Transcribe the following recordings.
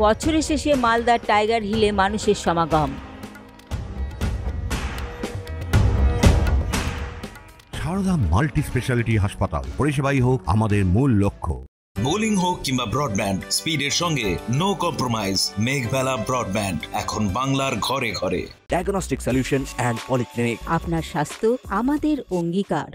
বছরের শেষে মালদার টাইগার হিলে মানুষের সমাগম। সারদা মাল্টি স্পেশালিটি হাসপাতাল, পরিষেবাই হোক আমাদের মূল লক্ষ্য। বোলিং হোক কিংবা ব্রডব্যান্ড, স্পিডের সঙ্গে নো কম্প্রোমাইজ। মেঘবেলা ব্রডব্যান্ড এখন বাংলার ঘরে ঘরে। Diagnostic solution and polyclinic. আপনার স্বাস্থ্য আমাদের অঙ্গীকার।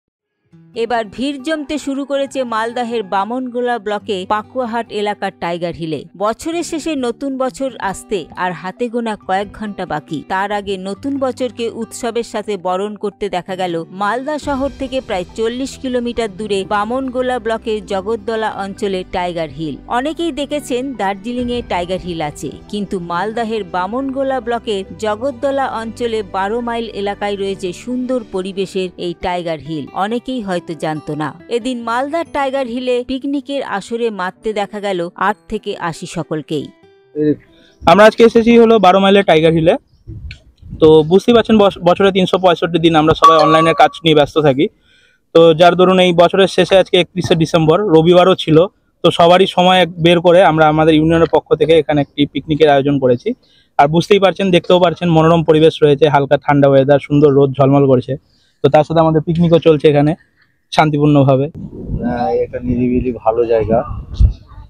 এবার ভিড় জমতে শুরু করেছে মালদহের বামনগোলা ব্লকে পাকুয়াহাট এলাকার টাইগার হিলে। বছরের শেষে নতুন বছর আসতে আর হাতে গোনা কয়েক ঘন্টা বাকি। তার আগে নতুন বছরকে উৎসবের সাথে বরণ করতে দেখা গেল মালদা শহর থেকে প্রায় 40 কিলোমিটার দূরে বামনগোলা ব্লকের জগদ্দলা অঞ্চলে টাইগার হিল। অনেকেই দেখেছেন দার্জিলিংয়ে টাইগার হিল আছে, কিন্তু মালদহের বামনগোলা ব্লকের জগদ্দলা অঞ্চলে 12 মাইল এলাকায় রয়েছে সুন্দর পরিবেশের এই টাইগার হিল। অনেকেই হয়তো জানতো না। এদিন মালদার টাইগার হিলে পিকনিকের আসরে মাততে দেখা গেল 8 থেকে 80 সকলকেই। আমরা আজকে এসেছি হলো 12 মাইলের টাইগার হিলে। তো বুঝতেই পারছেন বছরে 365 দিন আমরা সবাই অনলাইনের কাজ নিয়ে ব্যস্ত থাকি। তো যার দরুন এই বছরের শেষে আজকে 31শে ডিসেম্বর রবিবারও ছিল। তো সবারই সময় বের করে আমরা আমাদের ইউনিয়নের পক্ষ থেকে এখানে একটি পিকনিকের আয়োজন করেছি। আর বুঝতেই পারছেন, দেখতেও পারছেন, মনোরম পরিবেশ রয়েছে, হালকা ঠান্ডা ওয়েদার, সুন্দর রোদ ঝলমল করছে। তো তার সাথে আমাদের পিকনিকও চলছে এখানে শান্তিপূর্ণভাবে। একটা নিরিবিলি ভালো জায়গা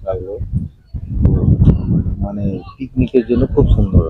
লাগলো, মানে পিকনিকের জন্য খুব সুন্দর।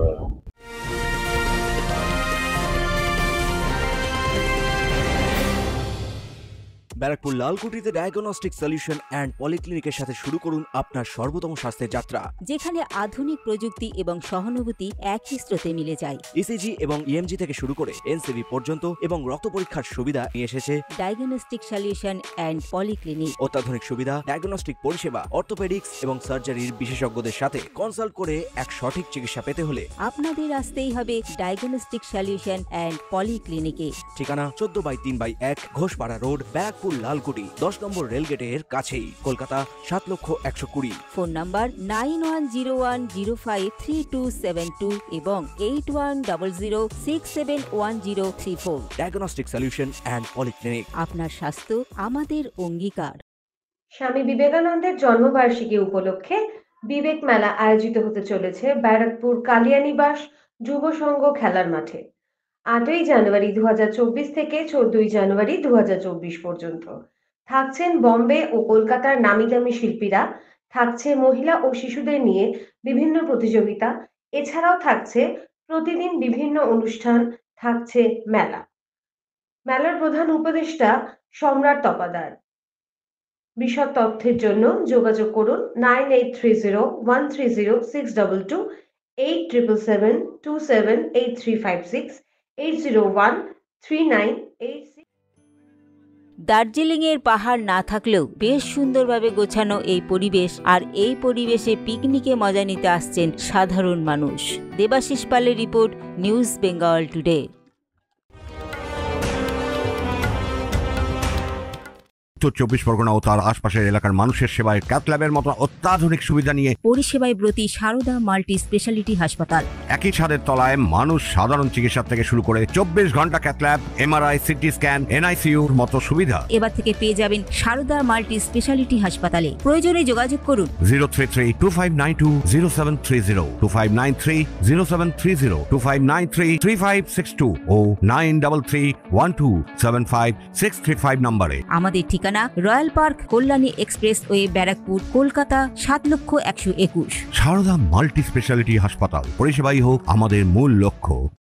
ব্যারাকপুর লালকুটিতে ডায়াগনস্টিক সলিউশন অ্যান্ড পলিক্লিনিকের সাথে শুরু করুন আপনার সর্বোত্তম স্বাস্থ্যের যাত্রা, যেখানে আধুনিক প্রযুক্তি এবং সহানুভূতি একই স্রোতে মিলে যায়। ইসিজি এবং ইএমজি থেকে শুরু করে এনসিবি পর্যন্ত এবং রক্ত পরীক্ষার সুবিধা নিয়ে এসেছে ডায়াগনস্টিক সলিউশন অ্যান্ড পলিক্লিনিক। অত্যাধুনিক সুবিধা, ডায়াগনস্টিক পরিষেবা, অর্থোপেডিক্স এবং সার্জারির বিশেষজ্ঞদের সাথে কনসাল্ট করে এক সঠিক চিকিৎসা পেতে হলে আপনাদের আসতেই হবে ডায়াগনস্টিক সলিউশন অ্যান্ড পলিক্লিনিকে। ঠিকানা 14/3/1 ঘোষপাড়া রোড, ব্যারাকপুর লালকুটি, 10 নম্বর রেলগেটের কাছেই, কলকাতা 7,120,000। ফোন নাম্বার 9101053272 এবং 8100671034। Diagnostic solution and polyclinic. আপনার স্বাস্থ্য আমাদের অঙ্গীকার। স্বামী বিবেকানন্দের জন্মবার্ষিকী উপলক্ষে বিবেক মেলা আয়োজিত হতে চলেছে ব্যারাকপুর কালিয়ানিবাস যুব সংঘ খেলার মাঠে 8ই জানুয়ারি 2024 থেকে 14ই জানুয়ারি 2024 পর্যন্ত। থাকছেন বম্বে ও কলকাতার নামি দামি শিল্পীরা, থাকছে মহিলা ও শিশুদের নিয়ে বিভিন্ন প্রতিযোগিতা, এছাড়াও থাকছে প্রতিদিন বিভিন্ন অনুষ্ঠান, থাকছে মেলা। মেলার প্রধান উপদেষ্টা সম্রাট তপাদার। বিশদ তথ্যের জন্য যোগাযোগ করুন 9830130622, 8777278356, 8013986। দার্জিলিংয়ের পাহাড় না থাকলেও বেশ সুন্দরভাবে গোছানো এই পরিবেশ, আর এই পরিবেশে পিকনিকে মজা নিতে আসছেন সাধারণ মানুষ। দেবাশিস পালের রিপোর্ট, নিউজ বেঙ্গল টুডে। উত্তর 24 পরগনা ও তার আশপাশের এলাকার মানুষের সেবায় ক্যাথ ল্যাবের মতো অত্যাধুনিক সুবিধা নিয়ে পরিষেবায় ব্রতী সারদা মাল্টি স্পেশালিটি হাসপাতাল। একই ছাদের তলায় মানুষ সাধারণ চিকিৎসা থেকে শুরু করে 24 ঘন্টা cath lab, MRI, CT scan, এনআইসিইউর মতো সুবিধা এবার থেকে পেয়ে যাবেন সারদা মাল্টি স্পেশালিটি হাসপাতালে। প্রয়োজনে যোগাযোগ করুন 033-2592-0730, 2593-0730, 2593-3562 ও 9331275635 নম্বরে। আমাদের ঠিকানা Royal Park, Kalyani expressway, Barrackpore, Kolkata 7,121,000। Sarada multi speciality হাসপাতাল, পরিষেবাই হোক আমাদের মূল লক্ষ্য।